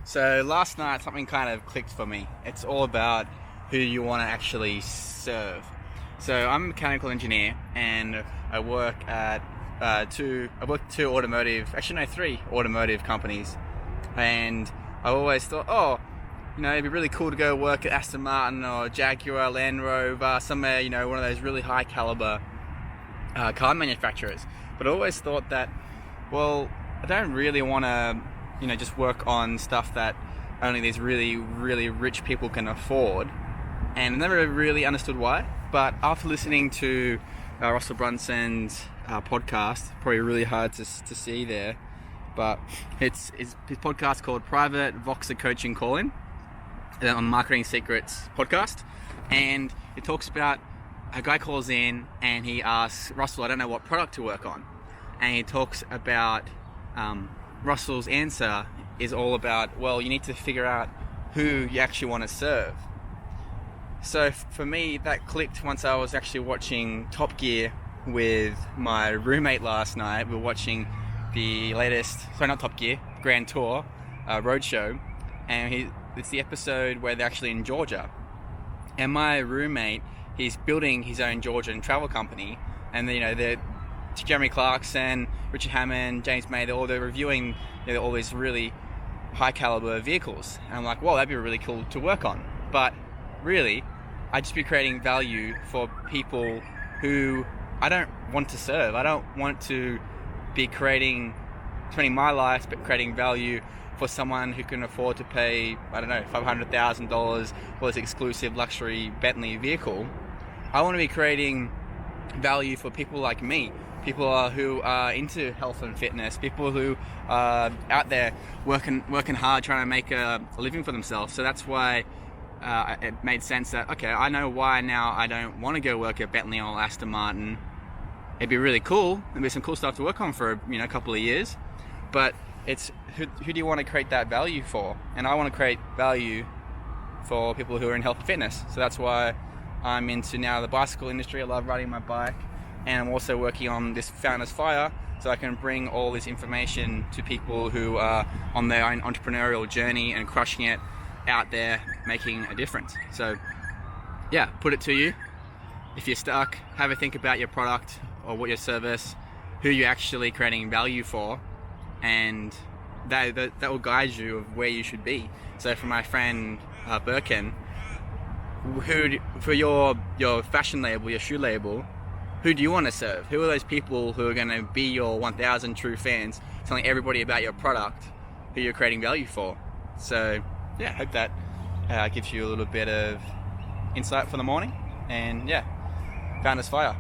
So last night something kind of clicked for me. It's all about who you want to actually serve. So I'm a mechanical engineer and I work at two automotive, actually no, three automotive companies. And I always thought, it'd be really cool to go work at Aston Martin or Jaguar, Land Rover, somewhere, one of those really high caliber car manufacturers. But I always thought that, well, I don't really want to just work on stuff that only these really, really rich people can afford. And I never really understood why. But after listening to Russell Brunson's podcast, probably really hard to see there, but it's his podcast called Private Voxer Coaching Call-In on Marketing Secrets podcast. And it talks about a guy calls in and he asks Russell, I don't know what product to work on. And he talks about Russell's answer is all about, well, you need to figure out who you actually want to serve. So for me, that clicked once I was actually watching Top Gear with my roommate last night. We were watching the latest, sorry, not Top Gear, Grand Tour Roadshow. And it's the episode where they're actually in Georgia. And my roommate, he's building his own Georgian travel company. And they're Jeremy Clarkson, Richard Hammond, James May, they're reviewing all these really high caliber vehicles. And I'm like, well, that'd be really cool to work on. But really, I'd just be creating value for people who I don't want to serve. I don't want to be spending my life, but creating value for someone who can afford to pay, $500,000 for this exclusive luxury Bentley vehicle. I want to be creating value for people like me. People who are into health and fitness, people who are out there working hard, trying to make a living for themselves. So that's why it made sense that, okay, I know why now I don't want to go work at Bentley or Aston Martin. It'd be really cool. There'd be some cool stuff to work on for a couple of years. But it's who do you want to create that value for? And I want to create value for people who are in health and fitness. So that's why I'm into now the bicycle industry. I love riding my bike. And I'm also working on this Founders Fire so I can bring all this information to people who are on their own entrepreneurial journey and crushing it out there, making a difference. So yeah, put it to you. If you're stuck, have a think about your product or what your service, who you're actually creating value for, and that will guide you of where you should be. So for my friend Birkin, for your fashion label, your shoe label, who do you want to serve? Who are those people who are going to be your 1,000 true fans, telling everybody about your product, who you're creating value for? So yeah, I hope that gives you a little bit of insight for the morning. And yeah, Founders Fire.